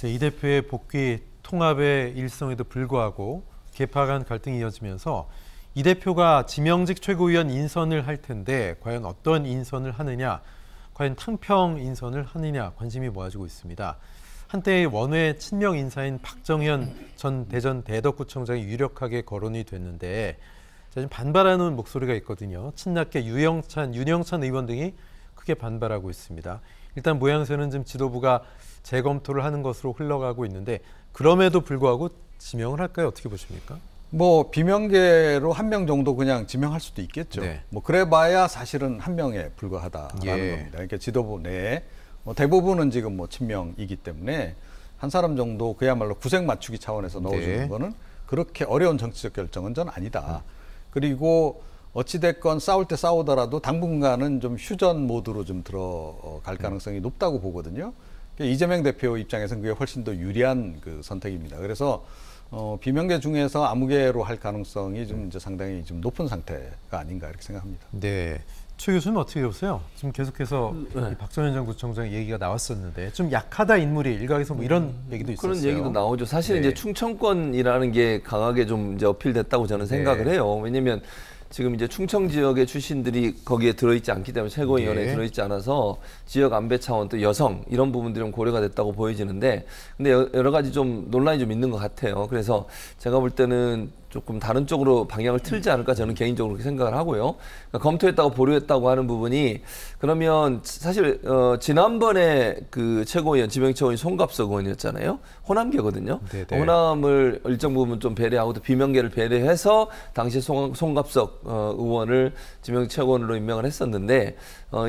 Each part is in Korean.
이 대표의 복귀 통합의 일성에도 불구하고 계파 간 갈등이 이어지면서 이 대표가 지명직 최고위원 인선을 할 텐데 과연 어떤 인선을 하느냐, 과연 탕평 인선을 하느냐 관심이 모아지고 있습니다. 한때 원외 친명 인사인 박정현 전 대전 대덕구청장이 유력하게 거론이 됐는데 지금 반발하는 목소리가 있거든요. 친낙계 윤영찬 의원 등이 크게 반발하고 있습니다. 일단 모양새는 지금 지도부가 재검토를 하는 것으로 흘러가고 있는데 그럼에도 불구하고 지명을 할까요? 어떻게 보십니까? 뭐 비명계로 한 명 정도 그냥 지명할 수도 있겠죠. 네. 뭐 그래봐야 사실은 한 명에 불과하다라는 겁니다. 그러니까 지도부 내에 뭐 대부분은 지금 뭐 친명이기 때문에 한 사람 정도 그야말로 구색 맞추기 차원에서 넣어주는 거는 그렇게 어려운 정치적 결정은 전 아니다. 그리고 어찌됐건 싸울 때 싸우더라도 당분간은 좀 휴전 모드로 좀 들어갈 가능성이 높다고 보거든요. 이재명 대표 입장에서는 그게 훨씬 더 유리한 그 선택입니다. 그래서 비명계 중에서 아무개로 할 가능성이 좀 이제 상당히 좀 높은 상태가 아닌가 이렇게 생각합니다. 네, 최 교수님 어떻게 보세요? 지금 계속해서 박정현 전 구청장 얘기가 나왔었는데 좀 약하다 인물이 일각에서 뭐 이런 얘기도 있었어요. 그런 얘기도 나오죠. 사실 이제 충청권이라는 게 강하게 좀 이제 어필됐다고 저는 생각을 해요. 왜냐면 지금 이제 충청 지역의 출신들이 거기에 들어있지 않기 때문에 최고위원회에 들어있지 않아서 지역 안배 차원 또 여성 이런 부분들이 좀 고려가 됐다고 보여지는데 근데 여러 가지 좀 논란이 좀 있는 것 같아요. 그래서 제가 볼 때는 조금 다른 쪽으로 방향을 틀지 않을까 저는 개인적으로 그렇게 생각을 하고요. 그러니까 검토했다고 보류했다고 하는 부분이 그러면 사실 지난번에 그 최고위원 지명 최고위원 송갑석 의원이었잖아요. 호남계거든요. 호남을 일정 부분 좀 배려하고 또 비명계를 배려해서 당시 송갑석 의원을 지명 최고위원으로 임명을 했었는데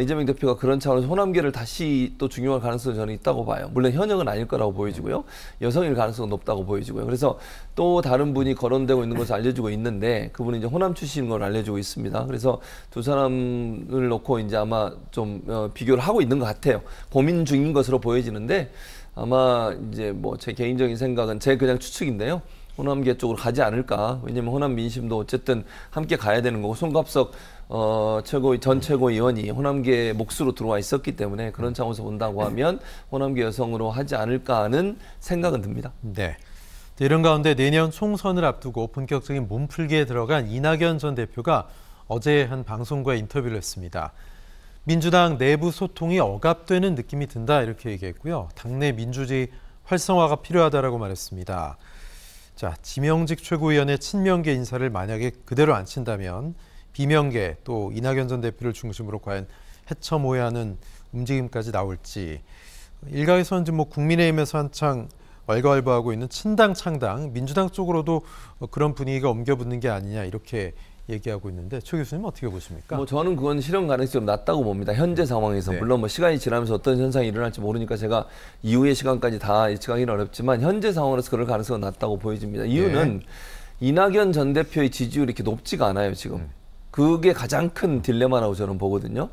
이재명 대표가 그런 차원에서 호남계를 다시 또 중용할 가능성이 저는 있다고 봐요. 물론 현역은 아닐 거라고 보여지고요. 여성일 가능성은 높다고 보여지고요. 그래서 또 다른 분이 거론되고 있는 것을 알려주고 있는데 그분이 이제 호남 출신인 걸 알려주고 있습니다. 그래서 두 사람을 놓고 이제 아마 좀 비교를 하고 있는 것 같아요. 고민 중인 것으로 보여지는데 아마 이제 뭐 제 개인적인 생각은 제 그냥 추측인데요. 호남계 쪽으로 가지 않을까. 왜냐면 호남 민심도 어쨌든 함께 가야 되는 거고 송갑석 전 최고위원이 호남계 몫으로 들어와 있었기 때문에 그런 차원에서 본다고 하면 호남계 여성으로 하지 않을까 하는 생각은 듭니다. 네. 이런 가운데 내년 총선을 앞두고 본격적인 몸풀기에 들어간 이낙연 전 대표가 어제 한 방송과 인터뷰를 했습니다. 민주당 내부 소통이 억압되는 느낌이 든다 이렇게 얘기했고요. 당내 민주주의 활성화가 필요하다라고 말했습니다. 자, 지명직 최고위원의 친명계 인사를 만약에 그대로 안 친다면 비명계 또 이낙연 전 대표를 중심으로 과연 헤쳐모여야 하는 움직임까지 나올지 일각에서는 지금 뭐 국민의힘에서 한창 왈가왈부하고 있는 친당 창당 민주당 쪽으로도 그런 분위기가 옮겨붙는 게 아니냐 이렇게 얘기하고 있는데 최 교수님 어떻게 보십니까? 뭐 저는 그건 실현 가능성이 좀 낮다고 봅니다. 현재 상황에서 물론 뭐 시간이 지나면서 어떤 현상이 일어날지 모르니까 제가 이후의 시간까지 다 예측하기는 어렵지만 현재 상황에서 그럴 가능성은 낮다고 보여집니다. 이유는 이낙연 전 대표의 지지율이 이렇게 높지가 않아요 지금. 그게 가장 큰 딜레마라고 저는 보거든요.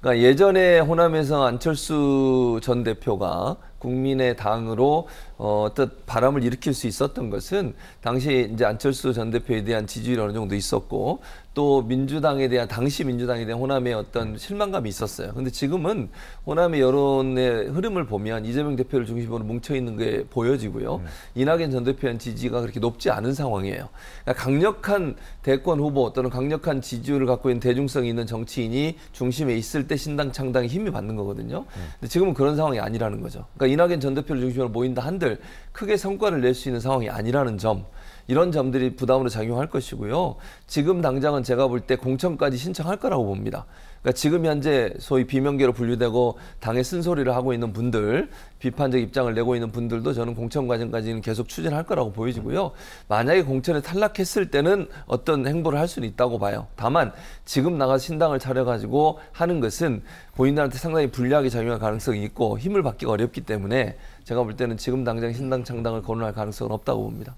그러니까 예전에 호남에서 안철수 전 대표가 국민의당으로 어떤 바람을 일으킬 수 있었던 것은 당시 이제 안철수 전 대표에 대한 지지율이 어느 정도 있었고 또 민주당에 대한 당시 민주당에 대한 호남의 어떤 실망감이 있었어요. 근데 지금은 호남의 여론의 흐름을 보면 이재명 대표를 중심으로 뭉쳐 있는 게 보여지고요. 이낙연 전 대표의 지지가 그렇게 높지 않은 상황이에요. 그러니까 강력한 대권 후보 또는 강력한 지지율을 갖고 있는 대중성이 있는 정치인이 중심에 있을 때 신당 창당에 힘이 받는 거거든요. 근데 지금은 그런 상황이 아니라는 거죠. 그러니까 이낙연 전 대표를 중심으로 모인다 한들 크게 성과를 낼 수 있는 상황이 아니라는 점. 이런 점들이 부담으로 작용할 것이고요. 지금 당장은 제가 볼 때 공천까지 신청할 거라고 봅니다. 그러니까 지금 현재 소위 비명계로 분류되고 당의 쓴소리를 하고 있는 분들, 비판적 입장을 내고 있는 분들도 저는 공천 과정까지는 계속 추진할 거라고 보여지고요. 만약에 공천에 탈락했을 때는 어떤 행보를 할 수는 있다고 봐요. 다만 지금 나가서 신당을 차려가지고 하는 것은 본인들한테 상당히 불리하게 작용할 가능성이 있고 힘을 받기가 어렵기 때문에 제가 볼 때는 지금 당장 신당 창당을 거론할 가능성은 없다고 봅니다.